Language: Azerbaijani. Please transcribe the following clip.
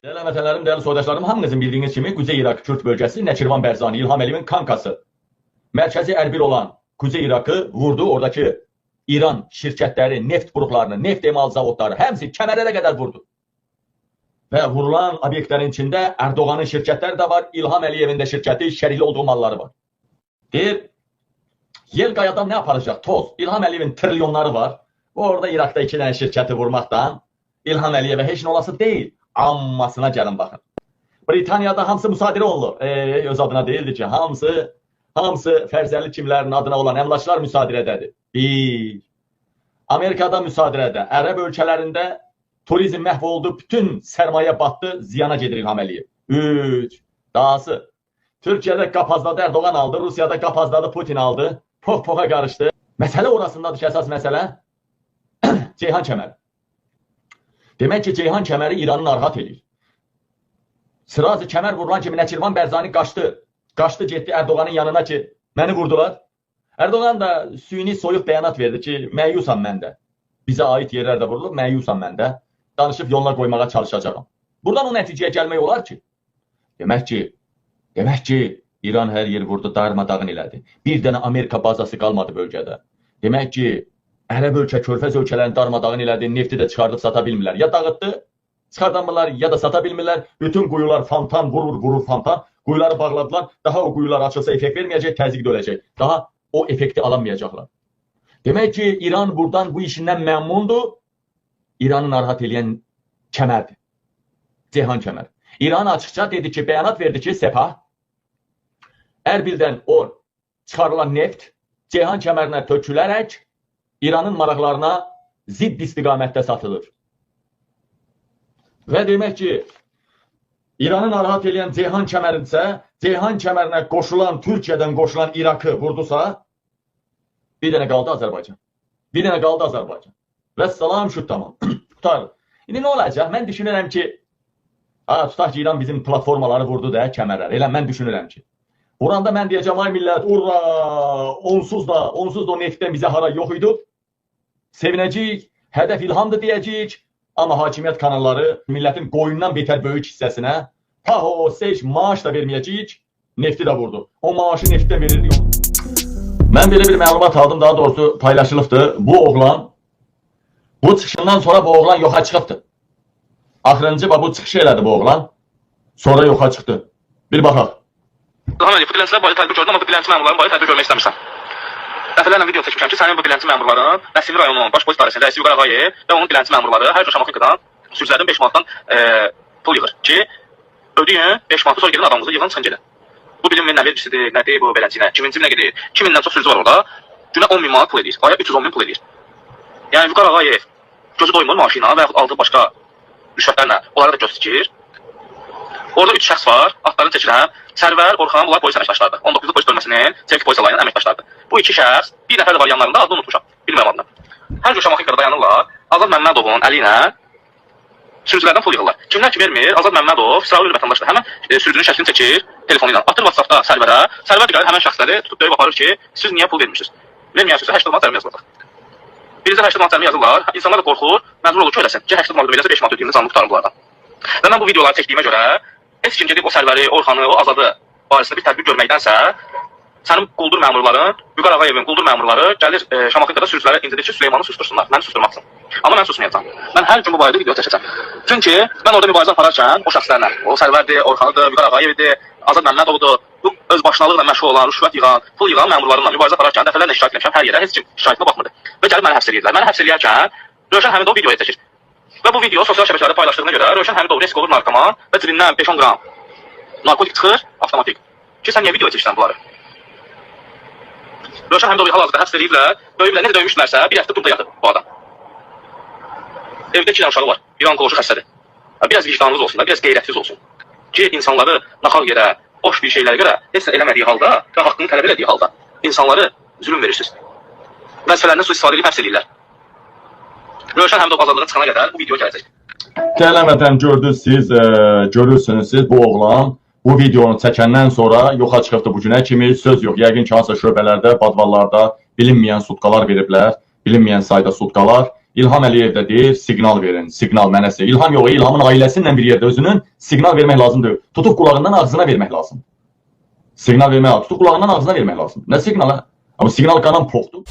Değerli vətənlərim, değerli soydaşlarım, hamınızın bildiğiniz kimi Kuzey Irak Kürt bölgesi Neçirvan Bərzani, İlham Əliyevin kankası. Merkezi Erbil olan Kuzey Irak'ı vurdu. Oradaki İran şirketleri, neft buruklarını, neft emal zavodları hepsi kemerlere kadar vurdu. Ve vurulan obyektlerin içinde Erdoğan'ın şirketleri de var, İlham Əliyevin de şirketi, şerihli olduğu malları var. Deyir, yel qayadan ne yapacak? Toz. İlham Əliyevin trilyonları var. Orada Irak'ta 2 tane şirketi vurmaktan İlham Əliyevə heç nə olası değil. Ammasına gəlin baxın. Britaniyada hamısı müsadirə olunur. Öz adına değildi ki, hamısı fərzəli kimlərin adına olan əmlaklar müsadirədədir. 1. Amerikada müsadirədə, Ərəb ölkələrində turizm məhv oldu, bütün sərmayə batdı, ziyana gedir İlham Əliyev. 3. Dahası, Türkiyədə qapazladı, Erdoğan aldı, Rusiyada qapazladı, Putin aldı, poh-poha qarışdı. Məsələ orasındadır ki, əsas məsələ Ceyhan kəməri. Demək ki, Ceyhan kəməri İranı narahat edir. Sırazı kəmər vurulan kimi Neçirvan Bərzani qaçdı. Qaçdı, getdi Erdoğan'ın yanına ki, məni vurdular. Erdoğan da süni soyuq bəyanat verdi ki, məyusam məndə. Bizə ait yerlər də vurulub, məyusam məndə. Danışıb yoluna qoymağa çalışacağım. Buradan o nəticəyə gəlmək olar ki, demək ki, İran hər yer vurdu, darmadağın elədi. Bir dənə Amerika bazası qalmadı bölgədə. Demək ki, Ərəb ölkə, Körfəz ölkələrini darmadağın elədi, nefti də çıxardıb sata bilmirlər. Ya dağıtdı, çıxardamırlar, ya da sata bilmirlər. Bütün quyular fontan, vurur fontan. Quyuları bağladılar. Daha o quyular açılsa effekt verməyəcək, təzyiq olacaq. Daha o effekti alamayacaqlar. Demək ki, İran buradan bu işindən məmnundur. İranı narahat edən kəmərdir. Ceyhan kəmər. İran açıqca dedi ki, bəyanat verdi ki, Sepah, Erbildən o çıxarılan neft Ceyhan kəmərinə tökülərək İranın maraqlarına zidd istiqamətdə satılır. Və demək ki, İranı narahat edən Ceyhan kəmərinsə, Ceyhan kəmərinə qoşulan, Türkiyədən qoşulan Irak'ı vurdusa, bir dənə qaldı Azərbaycan. Bir dənə qaldı Azərbaycan. Və salam şut tamam. Tutar. İndi nə olacaq? Mən düşünürəm ki, tutaq ki, İran bizim platformaları vurdu da, kəmərlər. Elə mən düşünürəm ki. Vuranda mən deyəcəm, ay millət, urra, onsuz da o neftdən bizə hara yox idi. Sevinəcəyik, hədəf İlhamdır deyəcəyik. Amma hakimiyyət kanalları millətin qoyundan betər böyük hissəsinə seç, maaş da verməyəcəyik, nefti də vurdu. O maaşı neftdən verirdi. Mən belə bir məlumat aldım, daha doğrusu paylaşılıbdır. Bu çıxışından sonra bu oğlan yoxa çıxıbdır. Axırıncı bu çıxışı elədi bu oğlan. Sonra yoxa çıxdı. Bir baxaq. İlham Əliyev, bu dilənçilər barədə tədbir gördüm, amma bu dilənçi məmurların barədə tədbir görmək istəmirsən. Dəfələrlə video çəkmişəm ki, sənin bu dilənçi məmurların Nəsimi rayonunun baş polis idarəsində Rəisi Vüqar Ağayev və onun dilənçi məmurları hər gün Şamaxınkadan sürücülərdən 5 manatdan pul yığır ki, ödəyin 5 manatı sonra gelin adamınızı yığın çıxın gelin. Bu bilinmir nə vergisidir, nə deyir bu belənçinə, kimin cibinə gedir, 2000-dən çox sürücü var orada, günə 10 min manat pul edir, aya 310 min pul edir. Yəni Vüqar Ağayev gözü doymur maaşı ilə və yaxud aldığı başqa rüşvətlərlə onlara da göz dikir. Orada 3 şəxs var, adlarını çəkirəm. Sərvər, Orxan, bunlar polis əməkdaşlarıdır. 19-cu polis bölməsinin Çevik polis alayının əməkdaşlarıdır. Bu 2 şəxs, bir nəfər də var yanlarında, adını unutmuşam, bilmirəm adını. Hər gün Şamaxınkada dayanırlar, Azad Məmmədovun əli ilə sürücülərdən pul yığırlar. Kimlər ki vermir, Azad Məmmədov, İsrail vətəndaşdır. Həmən sürücünün şəklini çəkir telefonu ilə, atır WhatsApp-da sərvərə. Sərvər digər həmən şəxsləri tutub döyüb aparır ki, siz niyə pul vermişsiniz? Verməyərsiniz, 80 manat cərimə yazılacaq. Birinizə 80 manat cərimə yazırlar, insanlar da qorxur, məcbur olur ki, öləsin. Ki 80 manat ödəyəcəksə 5 manat ödəyini canlı tutarım bunlardan. Və mən bu videoları çəkdiyimə görə heç kim gedib o sərvəri, Orxanı, o Azadı barəsində bir tədbir görməkdənsə, sənin quldur məmurların, Vüqar Ağayevin quldur məmurları gəlir Şamaxınkada sürücülərə indirir ki, Süleymanı sustursunlar, məni susturmaq üçün. Amma mən susmayacağam. Mən hər gün bu barədə video çəkəcəm. Çünki mən orada mübarizə apararkən o şəxslərlə, o Sərvərdir, Orxanıdır, Vüqar Ağayevdir, Azad Məmmədovdur, bu öz başınalıqla məşğul olan, rüşvət yığan, pul yığan məmurlarla mübarizə apararkən dəfələrlə şikayət etmişəm, hər yerə heç kim şikayətimə baxmırdı. Və gəlib məni həbs edirdilər. Məni həbs edərkən Rövşən Həmidov videoya çəkir. Və bu video sosial şəbəkələrdə paylaşdığına görə Rövşən Həmidov risk olur narkoman və cibindən 5-10 qram narkotik çıxır, avtomatik. Ki sən niyə video çəkirsən bunları? Rövşən Həmidovu hal-hazırda həbs ediblər, döyüblər, necə döymüşlərsə, bir həftə turda yatır bu adam. Evdə 2 dənə uşağı var, bir onkoloji xəstədir. Biraz vicdanınız olsun da, biraz qeyrətiniz olsun. Ki insanları naxal yerə, boş bir şeylərə görə heç nə eləmədiyi halda və haqqını tələb elədiyi halda insanları zülüm verirsiniz. Vəzifələrindən sui-istifadə edib həbs edirlər. Rövşən Həmidov azadlığa çıxana qədər bu video gələcək. Gəlmədən görürsünüz siz bu oğlan bu videonu çəkəndən sonra yoxa çıxıbdı bu günə kimi, söz yox. Yəqin ki, hansısa şöbələrdə, badvallarda bilinməyən sutkalar veriblər, bilinməyən sayda sutkalar. İlham Əliyev də deyir, siqnal verin, siqnal mənəsi. İlham yox, İlhamın ailəsinlə bir yerdə özünün siqnal vermək lazımdır. Tutub qulağından ağzına vermək lazım. Siqnal vermək lazım. Tutub qulağından ağzına vermək lazım. Nə siqnalı? Amma siqnal qanan poxdur.